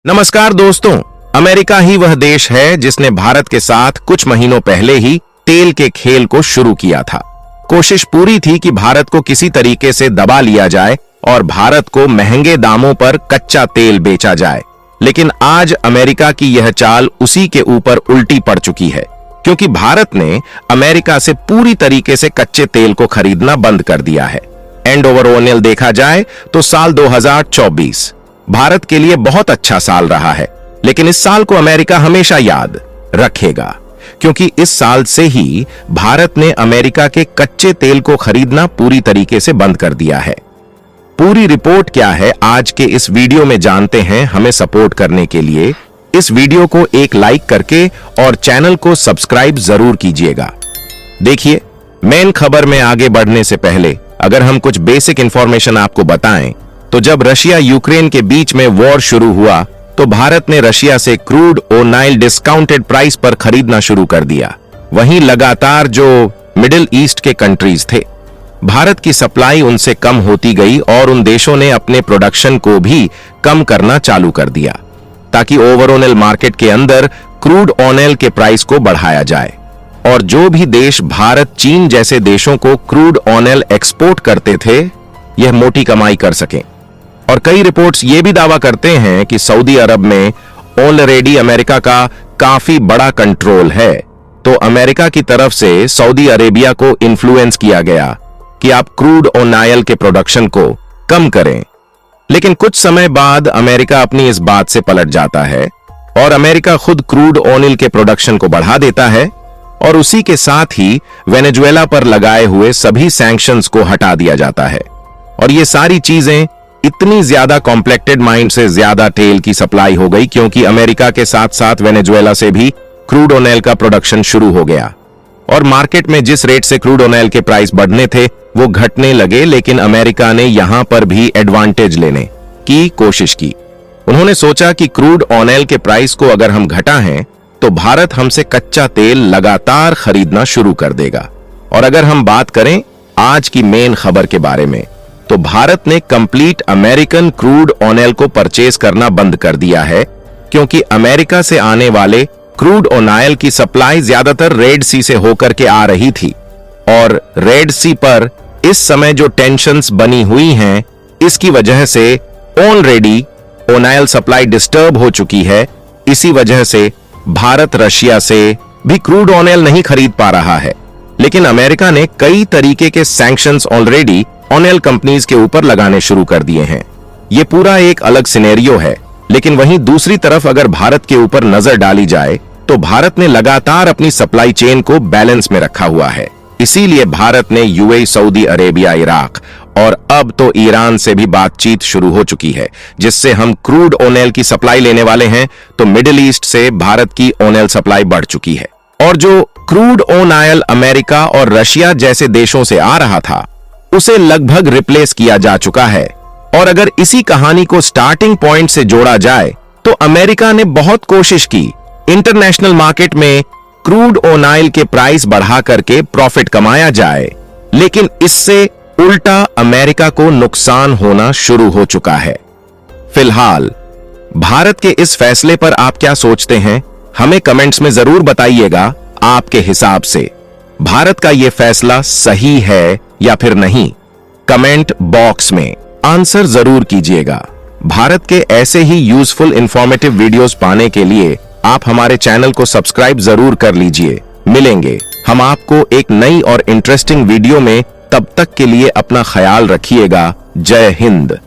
नमस्कार दोस्तों, अमेरिका ही वह देश है जिसने भारत के साथ कुछ महीनों पहले ही तेल के खेल को शुरू किया था। कोशिश पूरी थी कि भारत को किसी तरीके से दबा लिया जाए और भारत को महंगे दामों पर कच्चा तेल बेचा जाए। लेकिन आज अमेरिका की यह चाल उसी के ऊपर उल्टी पड़ चुकी है, क्योंकि भारत ने अमेरिका से पूरी तरीके से कच्चे तेल को खरीदना बंद कर दिया है। एंड ओवरऑल देखा जाए तो साल 2024 भारत के लिए बहुत अच्छा साल रहा है, लेकिन इस साल को अमेरिका हमेशा याद रखेगा, क्योंकि इस साल से ही भारत ने अमेरिका के कच्चे तेल को खरीदना पूरी तरीके से बंद कर दिया है। पूरी रिपोर्ट क्या है आज के इस वीडियो में जानते हैं। हमें सपोर्ट करने के लिए इस वीडियो को एक लाइक करके और चैनल को सब्सक्राइब जरूर कीजिएगा। देखिए, मेन खबर में आगे बढ़ने से पहले अगर हम कुछ बेसिक इंफॉर्मेशन आपको बताएं तो जब रशिया यूक्रेन के बीच में वॉर शुरू हुआ तो भारत ने रशिया से क्रूड ऑयल डिस्काउंटेड प्राइस पर खरीदना शुरू कर दिया। वहीं लगातार जो मिडिल ईस्ट के कंट्रीज थे, भारत की सप्लाई उनसे कम होती गई और उन देशों ने अपने प्रोडक्शन को भी कम करना चालू कर दिया ताकि ओवरऑल मार्केट के अंदर क्रूड ऑयल के प्राइस को बढ़ाया जाए और जो भी देश भारत, चीन जैसे देशों को क्रूड ऑयल एक्सपोर्ट करते थे, यह मोटी कमाई कर सकें। और कई रिपोर्ट्स ये भी दावा करते हैं कि सऊदी अरब में ऑलरेडी अमेरिका का काफी बड़ा कंट्रोल है, तो अमेरिका की तरफ से सऊदी अरेबिया को इन्फ्लुएंस किया गया कि आप क्रूड ऑयल के प्रोडक्शन को कम करें। लेकिन कुछ समय बाद अमेरिका अपनी इस बात से पलट जाता है और अमेरिका खुद क्रूड ऑयल के प्रोडक्शन को बढ़ा देता है और उसी के साथ ही वेनेजुएला पर लगाए हुए सभी सैंक्शंस को हटा दिया जाता है। और ये सारी चीजें इतनी ज्यादा कॉम्प्लेक्टेड माइंड से ज्यादा तेल की सप्लाई हो गई, क्योंकि अमेरिका के साथ साथ वेनेजुएला से भी क्रूड ऑयल का प्रोडक्शन शुरू हो गया और मार्केट में जिस रेट से क्रूड ऑयल के प्राइस बढ़ने थे वो घटने लगे। लेकिन अमेरिका ने यहां पर भी एडवांटेज लेने की कोशिश की। उन्होंने सोचा कि क्रूड ऑयल के प्राइस को अगर हम घटाएं तो भारत हमसे कच्चा तेल लगातार खरीदना शुरू कर देगा। और अगर हम बात करें आज की मेन खबर के बारे में, तो भारत ने कंप्लीट अमेरिकन क्रूड ऑयल को परचेज करना बंद कर दिया है, क्योंकि अमेरिका से आने वाले क्रूड ऑयल की सप्लाई ज्यादातर रेड सी से होकर के आ रही थी और रेड सी पर इस समय जो टेंशन्स बनी हुई हैं, इसकी वजह से ऑलरेडी ऑयल सप्लाई डिस्टर्ब हो चुकी है। इसी वजह से भारत रशिया से भी क्रूड ऑयल नहीं खरीद पा रहा है। लेकिन अमेरिका ने कई तरीके के सैंक्शंस ऑलरेडी ऑयल कंपनीज के ऊपर लगाने शुरू कर दिए हैं। ये पूरा एक अलग सिनेरियो है। लेकिन वहीं दूसरी तरफ अगर भारत के ऊपर नजर डाली जाए तो भारत ने लगातार अपनी सप्लाई चेन को बैलेंस में रखा हुआ है। इसीलिए भारत ने यूएई, सऊदी अरेबिया, इराक और अब तो ईरान से भी बातचीत शुरू हो चुकी है, जिससे हम क्रूड ऑयल की सप्लाई लेने वाले हैं। तो मिडिल ईस्ट से भारत की ऑयल सप्लाई बढ़ चुकी है और जो क्रूड ऑयल अमेरिका और रशिया जैसे देशों से आ रहा था उसे लगभग रिप्लेस किया जा चुका है। और अगर इसी कहानी को स्टार्टिंग पॉइंट से जोड़ा जाए तो अमेरिका ने बहुत कोशिश की इंटरनेशनल मार्केट में क्रूड ऑयल के प्राइस बढ़ा करके प्रॉफिट कमाया जाए, लेकिन इससे उल्टा अमेरिका को नुकसान होना शुरू हो चुका है। फिलहाल भारत के इस फैसले पर आप क्या सोचते हैं? हमें कमेंट्स में जरूर बताइएगा। आपके हिसाब से भारत का यह फैसला सही है या फिर नहीं? कमेंट बॉक्स में आंसर जरूर कीजिएगा। भारत के ऐसे ही यूजफुल इंफॉर्मेटिव वीडियोस पाने के लिए आप हमारे चैनल को सब्सक्राइब जरूर कर लीजिए। मिलेंगे हम आपको एक नई और इंटरेस्टिंग वीडियो में। तब तक के लिए अपना ख्याल रखिएगा। जय हिंद।